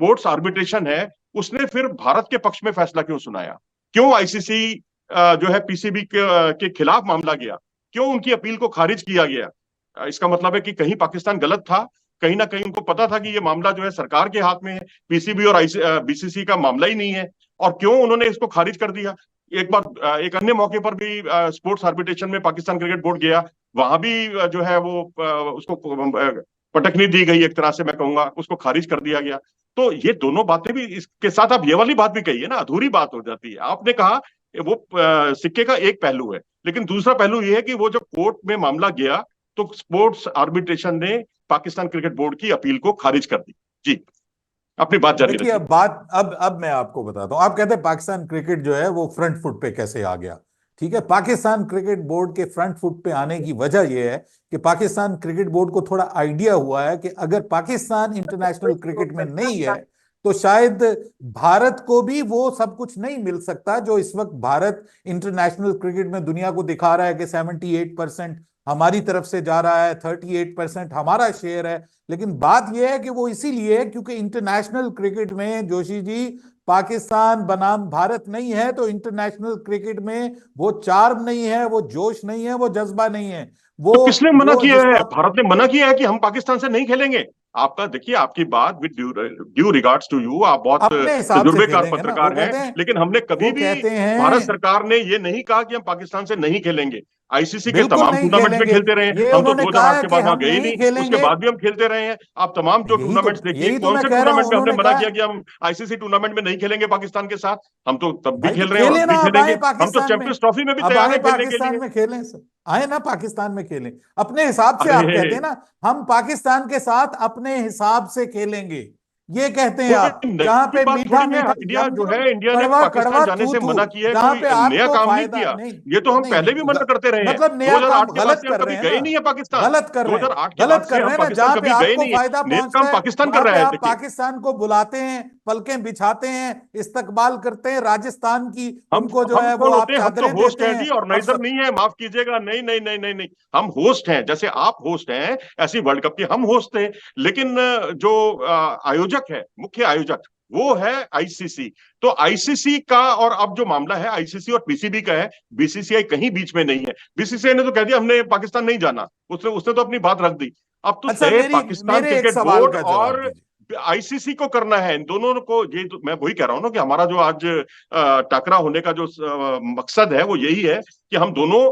Sports arbitration है, उसने फिर भारत के पक्ष में फैसला क्यों सुनाया? क्यों आईसीसी जो है पीसीबी के खिलाफ मामला गया? क्यों उनकी अपील को खारिज किया गया? इसका मतलब है कि कहीं पाकिस्तान गलत था, कहीं ना कहीं उनको पता था कि ये मामला जो है सरकार के हाथ में है, पीसीबी और बीसीसी का मामला ही नहीं है, और क्यों उन्होंने इसको खारिज कर दिया? एक बार एक अन्य मौके पर भी स्पोर्ट्स आर्बिट्रेशन में पाकिस्तान क्रिकेट बोर्ड गया, वहां भी जो है वो उसको पटकनी दी गई, एक तरह से मैं कहूंगा उसको खारिज कर दिया गया। तो ये दोनों बातें भी, इसके साथ आप ये वाली बात भी कही है ना, अधूरी बात हो जाती है। आपने कहा वो सिक्के का एक पहलू है, लेकिन दूसरा पहलू ये है कि वो जब कोर्ट में मामला गया तो स्पोर्ट्स आर्बिट्रेशन ने पाकिस्तान क्रिकेट बोर्ड की अपील को खारिज कर दी। जी, अपनी बात जारी देखिए, रखिए। अब मैं आपको बताता हूं। आप कहते हैं पाकिस्तान क्रिकेट जो है वो फ्रंट फुट पे कैसे आ गया। ठीक है, पाकिस्तान क्रिकेट बोर्ड के फ्रंट फुट पे आने की वजह यह है कि पाकिस्तान क्रिकेट बोर्ड को थोड़ा आइडिया हुआ है कि अगर पाकिस्तान इंटरनेशनल क्रिकेट में नहीं है तो शायद भारत को भी वो सब कुछ नहीं मिल सकता जो इस वक्त भारत इंटरनेशनल क्रिकेट में दुनिया को दिखा रहा है कि 78% हमारी तरफ से जा रहा है, 38% हमारा शेयर है। लेकिन बात यह है कि वो इसीलिए है क्योंकि इंटरनेशनल क्रिकेट में जोशी जी पाकिस्तान बनाम भारत नहीं है, तो इंटरनेशनल क्रिकेट में वो चार्म नहीं है, वो जोश नहीं है, वो जज्बा नहीं है। वो तो किसने मना वो किया है? जिसको भारत ने मना किया है कि हम पाकिस्तान से नहीं खेलेंगे। आपका देखिए, आपकी बात with due regards to you, आप बहुत अपने हिसाब से तजुर्बेकार खेलेंगे ना, वो पत्रकार हैं, कहते हैं। लेकिन हमने कभी वो भी, कहते भारत हैं सरकार ने ये नहीं कहा कि हम पाकिस्तान से नहीं खेलेंगे। आईसीसी के बिल्कुल तमाम नहीं टूर्नामेंट्स में खेलेंगे। खेलते रहे हैं ये हम, तो उन्होंने कहा 2008 है के कि बाद वहां हम गए ही नहीं नहीं, उसके खेलेंगे। बाद भी हम खेलते रहे हैं। आप तमाम जो टूर्नामेंट्स देखिए, यही तो कौन मैं से कह रहा हूं, टूर्नामेंट में हमने उन्होंने मना कहा। किया कि हम आईसीसी टूर्नामेंट में नहीं खेलेंगे पाकिस्तान के साथ? हम तो तब भी भाई तो खेल रहे हैं और खेले अब ना, भी अब आए खेलेंगे। हम तो पाकिस्तान में। चैंपियंस ट्रॉफी में भी अब तैयार आए है खेलने के पाकिस्तान लिए। में खेलें सर। आए ना पाकिस्तान में खेलें अपने हिसाब से। आप अरे कहते हैं ना हम पाकिस्तान के साथ अपने हिसाब से खेलेंगे, ये कहते हैं आप। कोई जहां नई पे बात मीठा थोड़ी है। मीठा इंडिया यम जो है, यम, इंडिया ने कड़वा पाकिस्तान कड़वा जाने थू से थू, मना किया है, जहां कोई पे नया आपको काम नहीं फायदा किया। नहीं। ये तो हम नहीं पहले नहीं भी मना करते रहे हैं। मतलब नया काम 2008 के बाद गलत से हम कर कभी रहे हैं गए ना। नहीं है पाकिस्तान। गलत कर रहे हैं। 2008 के बाद गलत से कर रहे हम हैं ना, पाकिस्तान जहां पे कभी गए आपको नहीं है। फायदा नया काम पहुंचता है पाकिस्तान कर वहां पे रहा है, आप देखिए। पाकिस्तान को बुलाते हैं, पलकें बिछाते हैं, इस्तकबाल करते हैं राजस्थान की, हम उनको जो हम है वो कौन आप होते हैं? हम तो चादरें होस्ट देते हैं हैं। जी, और ऑर्गेनाइजर नहीं है, माफ कीजिएगा। नहीं नहीं नहीं नहीं नहीं, हम होस्ट हैं। जैसे आप होस्ट हैं, ऐसी वर्ल्ड कप के हम होस्ट हैं। लेकिन जो आयोजक है, मुख्य आयोजक, वो है आईसीसी। तो आईसीसी का, और अब जो मामला है आईसीसी और पीसीबी का है, बीसीसीआई कहीं बीच में नहीं है। बीसीसीआई ने तो कह दिया हमने पाकिस्तान नहीं जाना, उसने उसने तो अपनी बात रख दी। अब तो अच्छा, तय पाकिस्तान मेरे एक क्रिकेट सवाल बोर्ड का जवाब और दीजिए। आईसीसी को करना है, इन दोनों को। ये तो मैं वही कह रहा हूं ना कि हमारा जो आज टकरा होने का जो मकसद है वो यही है कि हम दोनों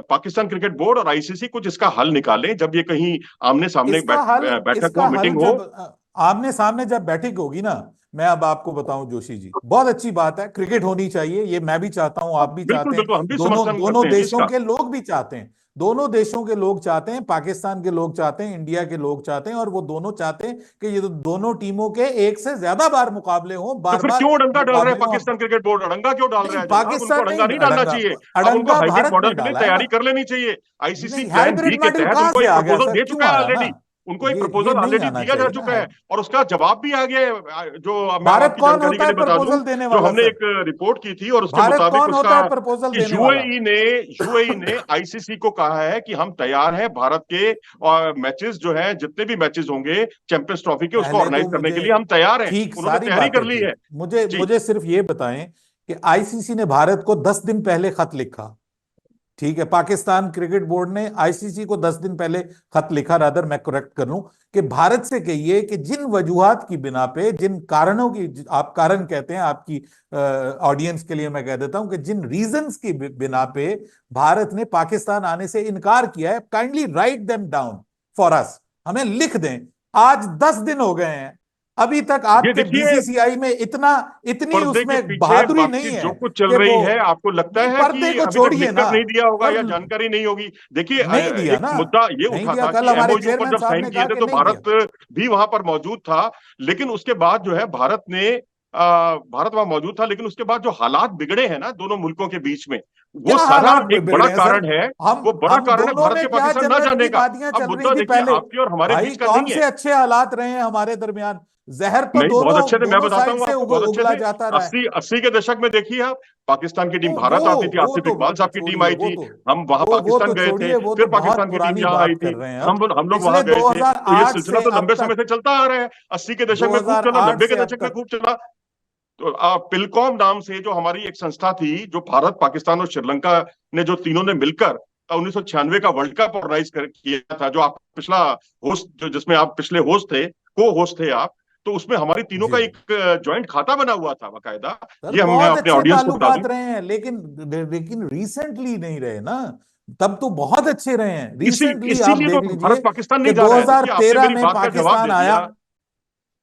पाकिस्तान क्रिकेट बोर्ड और आईसीसी कुछ इसका हल निकालें, जब ये कहीं आमने सामने बैठक हो, इसका हल मीटिंग हो। जब आमने सामने जब बैठक होगी ना, मैं अब आपको बताऊं जोशी जी, बहुत अच्छी बात है, क्रिकेट होनी चाहिए, ये मैं भी चाहता हूं, आप भी बिल्कुल चाहते हैं, बिल्कुल, हम भी दोनों समर्थन दोनों करते हैं जी देशों इसका। के लोग भी चाहते हैं। दोनों देशों के लोग चाहते हैं, पाकिस्तान के लोग चाहते हैं, इंडिया के लोग चाहते हैं, और वो दोनों चाहते हैं कि ये दोनों टीमों के एक से ज्यादा बार मुकाबले हों, तो बार फिर बार क्यों अड़ंगा डाल रहे हैं मुकाबले हों। Pakistan cricket board? अड़ंगा क्यों डाल रहा नहीं, है जनाब? उनको पाकिस्तान अड़ंगा नहीं, नहीं डालना अड़ंगा चाहिए। अब उनको अड़ंगा हाइब्रिड भारत मॉडल ने के लिए डाला है ना। तैयारी कर लेनी चाहिए। आईसीसी नहीं, प्लान बी हाइब्रिड के मॉडल तहत कहां उनको से एक आ गया प्रपोजल सर, दे क्यों चुका है आया ना। ऑलरेडी। उनको एक ये प्रपोजल नहीं ऑलरेडी आना दिया जा चाहिए ना। चुका है, और उसका जवाब भी आ गया है। जो मैं भारत आपकी कौन जानकारी होता के है लिए बता दूं, प्रपोजल देने जो वाला हमने सर? एक रिपोर्ट की थी, और उसके भारत मुताबिक कौन उसका, होता है प्रपोजल कि देने वाला? यूएई ने आईसीसी को कहा है कि हम तैयार हैं भारत के, और मैचेस जो है, जितने भी मैचेस होंगे चैंपियंस ट्रॉफी के, उसको पहले तो ऑर्गेनाइज करने के मुझे, लिए हम तैयार हैं। ठीक, उन्होंने सारी तैयारी कर बातें ली ठीक, है। मुझे जी। मुझे सिर्फ ये बताएं कि आईसीसी ने भारत को 10 दिन पहले खत लिखा। ठीक है, पाकिस्तान क्रिकेट बोर्ड ने आईसीसी को 10 दिन पहले खत लिखा, रादर मैं करेक्ट कर लूं, कि भारत से कहिए कि जिन वजूहात की बिना पे, जिन कारणों की आप कारण कहते हैं, आपकी ऑडियंस के लिए मैं कह देता हूं कि जिन रीजंस की बिना पे भारत ने पाकिस्तान आने से इनकार किया है, kindly write them down for us, हमें लिख दें। आज 10 दिन हो गए हैं, अभी तक ये आपके देखिए, बीसीसीआई में इतनी पर्दे के उसमें पीछे बहादुरी बातचीत नहीं है जो कुछ चल कि वो, रही है, आपको लगता नहीं, है पर्दे कि को अभी तक छोड़िए ना। लिखकर नहीं दिया होगा पर या जानकारी नहीं होगी? देखिए, नहीं दिया एक ना, मुद्दा ये नहीं उठा दिया, था कल कि हमारे एमओयू पर चेयरमैन जब साहब साइन ने किए कहा थे कि तो नहीं दिया। भारत भी वहां पर मौजूद था, लेकिन उसके बाद जो है भारत वहां मौजूद था, लेकिन उसके बाद जो हालात बिगड़े हैं ना दोनों मुल्कों के बीच में, वो क्या सारा हालात एक बड़ा बिगड़े हैं सर? कारण है। हम वो बड़ा हम कारण है दोनों भारत में के क्या पाकिस्तान ना जन्नत जाने की का। वादियां अब चल रही मुद्दा थी देखिए पहले? आपके और हमारे भाई बीच का कौन नहीं है। से अच्छे हालात रहे हैं हमारे दरमियान? जहर तो नहीं, बहुत अच्छे थे, मैं दोनों बताता साइड हूँ से आपको, बहुत अच्छे उगला थे। जाता रहा है। 80 के दशक में देखिए आप, पाकिस्तान की टीम वो भारत आती थी, वो आसिफ तो इकबाल साहब की टीम छोड़िए, आई वो थी, तो हम वहां वो पाकिस्तान तो गए थे, छोड़िए, वो फिर तो बहुत पाकिस्तान की टीम पुरानी यहाँ आई बात थी, कर रहे हैं। अब हम लोग वहां पिछले गए थे। तो ये 2008 सिलसिला से तो अब लंबे समय तक, से चलता आ रहा है, 80 के दशक में खूब चला, 2008 90 से के अब दशक में तक। खूब चला। तो पिलकॉम नाम से जो हमारी एक संस्था थी, जो भारत, पाकिस्तान और श्रीलंका ने जो तीनों ने मिलकर 1996 का वर्ल्ड कप ऑर्गेनाइज किया था, जो आप पिछला होस्ट, जो जिसमें आप पिछले होस्ट थे, को होस्ट थे आप, तो उसमें हमारी तीनों जी का जी एक ज्वाइंट खाता बना हुआ था बाकायदा। सर, ये मैं बहुत अपने अच्छे ऑडियंस को बता दूं। ताल्लुकात रहे हैं, लेकिन लेकिन रिसेंटली नहीं रहे ना। तब तो बहुत अच्छे रहे हैं, रिसेंटली आप इसीलिए तो देख लीजिए भारत पाकिस्तान कि नहीं जा रहा है। देखिए, आपने 2013 मेरी में बात का जवाब पाकिस्तान दे आया। दिया,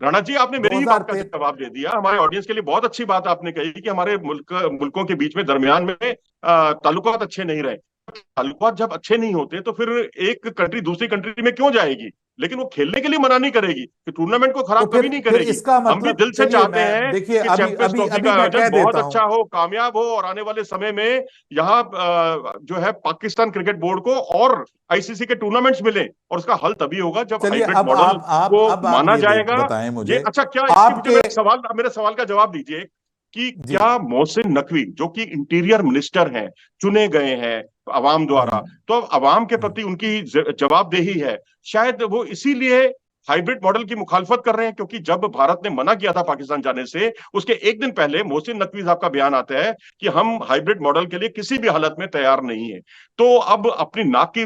राणा जी, आपने मेरी ही बात का 2013, जवाब दे दिया। हमारे ऑडियंस के लिए बहुत अच्छी बात आपने कही कि हमारे मुल्कों के बीच में, दरमियान में ताल्लुकात अच्छे नहीं रहे। ताल्लुकात जब अच्छे नहीं होते तो फिर एक कंट्री दूसरी कंट्री में क्यों जाएगी? लेकिन वो खेलने के लिए मना नहीं करेगी, कि टूर्नामेंट को तो खराब कभी नहीं फिर करेगी। इसका हम भी मतलब, दिल से चलिए चाहते मैं हैं देखिए, कि अभी चैंपियंस अभी ट्रॉफी अभी का मैं कह आयोजन बहुत देता अच्छा हूं। हो, कामयाब हो, और आने वाले समय में यहाँ जो है पाकिस्तान क्रिकेट बोर्ड को और आईसीसी के टूर्नामेंट्स मिले, और उसका हल तभी होगा जब चलिए, हाइब्रिड अब मॉडल को आप माना ये जाएगा। बताएं ये मुझे, अच्छा, क्या इसके पीछे आपके, मेरे सवाल का जवाब दीजिए कि जी क्या मोहसिन नकवी, जो कि इंटीरियर मिनिस्टर हैं, चुने गए हैं अवाम द्वारा, हम्म तो अब अवाम के हम्म। प्रति उनकी जवाबदेही है, शायद वो इसीलिए हाइब्रिड मॉडल की मुखालफत कर रहे हैं, क्योंकि जब भारत ने मना किया था पाकिस्तान जाने से, उसके एक दिन पहले मोहसिन नकवी साहब का बयान आता है कि हम हाइब्रिड मॉडल के लिए किसी भी हालत में तैयार नहीं है। तो अब अपनी नाक की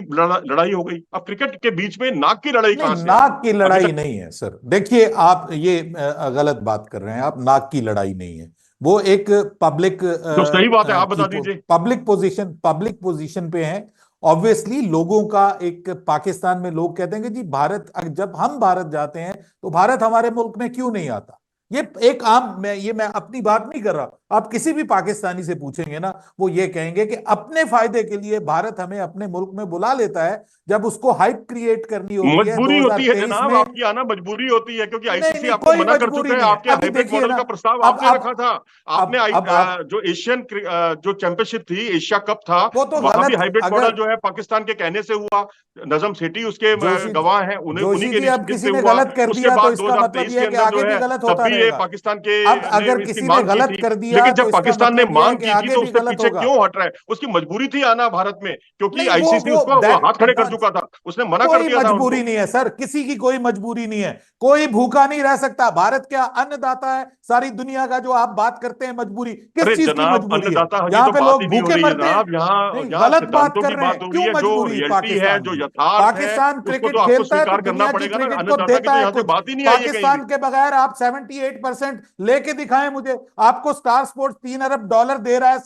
लड़ाई हो गई। अब क्रिकेट के बीच में नाक की लड़ाई नहीं, कहां से आ गई? नाक की अभी लड़ाई तक नहीं है सर। देखिए, आप ये गलत बात कर रहे हैं। आप, नाक की लड़ाई नहीं है। वो एक पब्लिक जो सही बात है आप की बता दीजिए। पब्लिक पोजीशन पे है। ऑब्वियसली लोगों का एक, पाकिस्तान में लोग कहते हैं कि जी भारत, जब हम भारत जाते हैं तो भारत हमारे मुल्क में क्यों नहीं आता। ये एक आम, मैं अपनी बात नहीं कर रहा, आप किसी भी पाकिस्तानी से पूछेंगे ना, वो ये कहेंगे कि अपने फायदे के लिए भारत हमें अपने मुल्क में बुला लेता है जब उसको हाइप क्रिएट करनी होती है मजबूरी होती है 2023 जनाब, में। आपकी आना मजबूरी होती है, क्योंकि नहीं आईसीसी नहीं, आपको कोई मना कर मजबूरी चुका है। नहीं है। आपके अभी हाइब्रिड देखिए मॉडल ना, का प्रस्ताव अब आपने अब रखा था। आपने अब आप, जो एशियन जो चैंपियनशिप थी, एशिया कप था, वो तो वहां भी गलत, हाइब्रिड मॉडल अगर जो है पाकिस्तान के कहने से हुआ। नजम सेठी उसके जोशी गवाह हैं, उन्हें उन्हीं जोशी के जी, अब इनिशिएटिव से किसी ने हुआ। गलत कर उसके दिया तो बाद इसका मतलब 2023 यह के है कि अंदर जो आगे भी है, गलत तब होता भी ये रहेगा। पाकिस्तान के अब ने अगर इसकी किसी ने मांग की गलत थी। कर दिया लेकिन तो जब इसका पाकिस्तान ने मतलब यह है मांग कि की थी आगे तो भी उससे गलत पीछे होगा। क्यों हट रहा है? उसकी मजबूरी थी आना भारत में, क्योंकि नहीं, आईसीसी वो उसको दैट हाथ खड़े कर दैट चुका था, उसने मना कर कोई दिया था मजबूरी उनको। नहीं है सर, किसी की कोई मजबूरी नहीं है। कोई भूखा नहीं रह सकता। भारत क्या अन्नदाता है सारी दुनिया का? जो आप बात करते हैं मजबूरी, किस अरे चीज की जनाब, मजबूरी है? अन्नदाता की यहां तो पे बात ही लोग नहीं हो भूखे रही है मरते हैं। जनाब, यहाँ नहीं, यहाँ गलत बात सिद्धांतों कर की रहे बात हैं। हो रही क्यों है। जो मजबूरी रियलिटी है, पाकिस्तान जो की? यथार्थ है, पाकिस्तान उसको तो क्रिकेट आपको खेलता है तो स्वीकार करना दुनिया की पड़ेगा ना। क्रिकेट को अन्नदाता की देता तो है यहाँ से कुछ। बात ही नहीं आई है कहीं भी। पाकिस्तान के बगैर आप 78% लेके दिखाएं मुझे। आपको स्टार स्पोर्ट्स $3 अरब दे रहा है,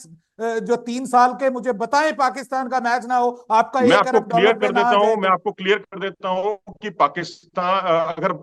जो 3 साल के, मुझे बताएं पाकिस्तान का मैच ना हो, आपका मैं आपको क्लियर $1 अरब पे कर ना देता आ हूं, जाए मैं तो। आपको क्लियर कर देता हूं कि पाकिस्तान अगर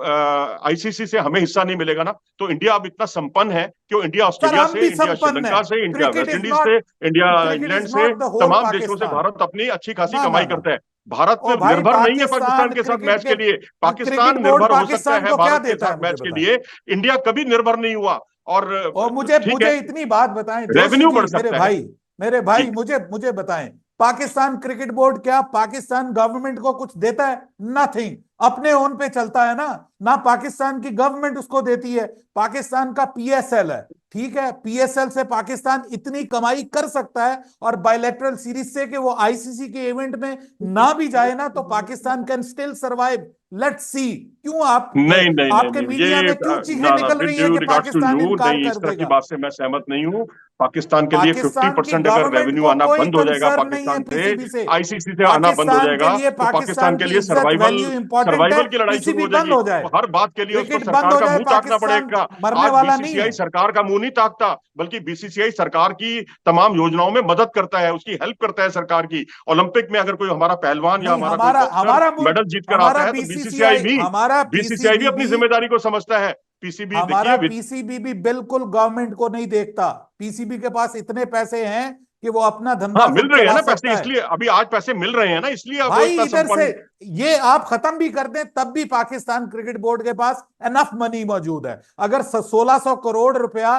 आईसीसी से हमें हिस्सा नहीं मिलेगा ना, तो इंडिया अब इतना संपन्न है कि वो इंडिया सर, ऑस्ट्रेलिया हम से, भी इंडिया संपन्न है। श्रीलंका से, India cricket West is Indies से, not India cricket England is से, नॉट द होल तमाम देशों से पाकिस्तान। भारत अपनी अच्छी खासी ना ना कमाई ना, करता है। भारत ओ भाई, निर्भर नहीं है पाकिस्तान पाकिस्तान के साथ क्रिकेट मैच के के लिए। क्रिकेट पाकिस्तान बोर्ड निर्भर हो सकता पाकिस्तान है को क्या भारत के देता है, साथ मुझे मैच के बताएं। लिए, इंडिया कभी निर्भर नहीं हुआ। और और मुझे ठीक है, मुझे इतनी बात बताएं जोशी रेवेन्यू बढ़ जी, सकता है। मेरे जी, भाई, मुझे मुझे बताएं, पाकिस्तान क्रिकेट बोर्ड क्या पाकिस्तान गवर्नमेंट को कुछ देता है? नथिंग। अपने ओन पे चलता है ना। ना पाकिस्तान की गवर्नमेंट उसको देती है। पाकिस्तान का पीएसएल है, ठीक है, पीएसएल से पाकिस्तान इतनी कमाई कर सकता है, और बायलैटरल सीरीज से कि वो आईसीसी के इवेंट में ना भी जाए ना तो Pakistan can still survive. Let's see. क्यों आप, नहीं नहीं नहीं आपके नहीं, मीडिया में क्यों चीखें ना ना, निकल विद रही है ड्यू कि रिगार्ड्स टू पाकिस्तान यू, इनकार नहीं, इस कर तरह की देगा? बात से मैं सहमत नहीं हूँ। पाकिस्तान के लिए पाकिस्तान की 50% अगर गवर्नमेंट रेवेन्यू को आना कोई बंद हो जाएगा कंसर्न नहीं है पाकिस्तान से, पीसीबी से। आईसीसी से आना बंद हो पाकिस्तान के जाएगा, लिए तो पाकिस्तान पाकिस्तान के की लिए इज्जत सर्वाइवल वैल्यू इंपॉर्टेंट है। सर्वाइवल की लड़ाई शुरू पीसीबी हो बंद जाएगी। हो जाए, हर बात के लिए उसको क्रिकेट बंद सरकार हो का जाए, मुंह ताकना पाकिस्तान पड़ेगा। मरने आज वाला नहीं बीसीसीआई है। सरकार का मुंह नहीं ताकता, बल्कि बीसीसीआई सरकार की तमाम योजनाओं में मदद करता है, उसकी हेल्प करता है सरकार की। ओलंपिक में अगर कोई हमारा पहलवान या नहीं, हमारा कोई हमारा बॉक्सर हमारा मुल्क, मेडल जीत कर आता है, तो हमारा बीसीसीआई भी अपनी पीसीबीबी, जिम्मेदारी को समझता है। पीसीबी हमारा देखिए, पीसीबी भी बिल्कुल गवर्नमेंट को नहीं देखता। पीसीबी के पास इतने पैसे हैं कि वो अपना हाँ, धंधा मिल खुद रहे हैं चला ना पैसे, सकता है। इसलिए अभी आज पैसे मिल रहे हैं ना, इसलिए वो भाई इतना इधर से, संपन्न। ये आप खत्म भी कर दें तब भी पाकिस्तान क्रिकेट बोर्ड के पास एनफ मनी मौजूद है। अगर 1600 करोड़ रुपया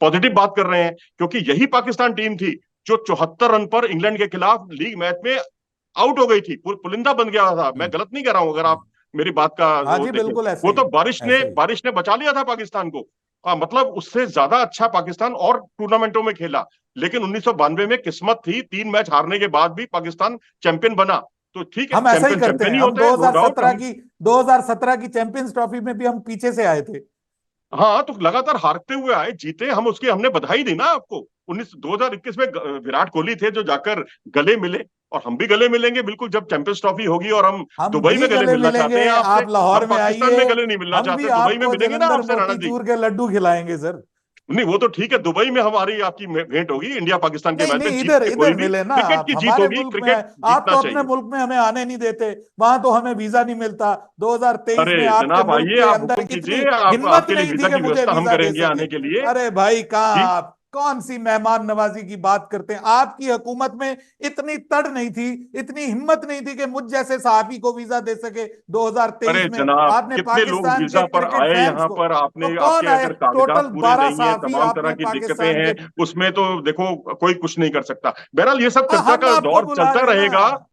पॉजिटिव बात कर रहे हैं, क्योंकि यही पाकिस्तान टीम थी जो 74 रन पर इंग्लैंड के खिलाफ लीग मैच में आउट हो गई थी, पुलिंदा बन गया था। मैं गलत नहीं कर रहा हूं अगर आप मेरी बात का हाँ वो जी देखें। बिल्कुल ऐसे वो ही तो है, ऐसे ही। बारिश ने बचा लिया था पाकिस्तान को। मतलब उससे ज्यादा अच्छा पाकिस्तान और टूर्नामेंटों में खेला। लेकिन 1992 में किस्मत थी, 3 मैच हारने के बाद भी पाकिस्तान चैंपियन बना। तो ठीक है, हम ऐसा ही चैंपियन करते चैंपियन हैं, ही हम होते हैं, नो डाउट। 2017 की चैंपियंस ट्रॉफी में भी हम पीछे से आए थे। हाँ, तो लगातार हारते हुए आए, जीते हम, उसकी हमने बधाई दी ना आपको। 2021 में विराट कोहली थे जो जाकर गले मिले, और हम भी गले मिलेंगे बिल्कुल जब चैंपियंस ट्रॉफी होगी। और हम हम दुबई भी में गले गले मिलना चाहते मिलेंगे, हैं आपसे। आप लाहौर हम में पाकिस्तान आइए, में गले नहीं मिलना हम भी चाहते, दुबई में आपको मिलेंगे ना जलंधर आपसे, राणा जी। मोतीचूर के लड्डू खिलाएंगे सर। नहीं, वो तो ठीक है, दुबई में हमारी आपकी भेंट होगी इंडिया पाकिस्तान के नहीं मैच में, नहीं, जीत इधर के कोई इधर भी। मिले ना क्रिकेट आप, की जीत हमारे होगी, मुल्क में क्रिकेट आए। आप जीतना तो अपने चाहिए। मुल्क में हमें आने नहीं देते, वहां तो हमें वीजा नहीं मिलता। 2023 अरे में आपके जनाब, मुल्क आइए, के आप अंदर हुक्म इतनी कीजिए, आप हिम्मत आपके लिए नहीं थी वीजा कि की मुझे व्यवस्था हम वीजा दे करेंगे सके। आने के लिए। अरे भाई, कहाँ जी। आप कौन सी मेहमान नवाजी की बात करते हैं? आपकी हुकूमत में इतनी तड़ नहीं थी, इतनी हिम्मत नहीं थी कि मुझ जैसे सहाफी को वीजा दे सके 2023 अरे में। जनाब, आपने कितने लोग पाकिस्तान के वीजा पर क्रिकेट आए फैंस यहाँ को, पर, वो आपने कौन आपके आए? अगर कागजात टोटल पूरे 12 नहीं है, सहाफी तमाम तरह आपने की दिक्कतें पाकिस्तान हैं, के। उसमें तो देखो कोई कुछ नहीं कर सकता। बहरहाल ये सब हाँ, चर्चा हम का आपको दौर बुला चलता रहे हैं रहेगा। ना।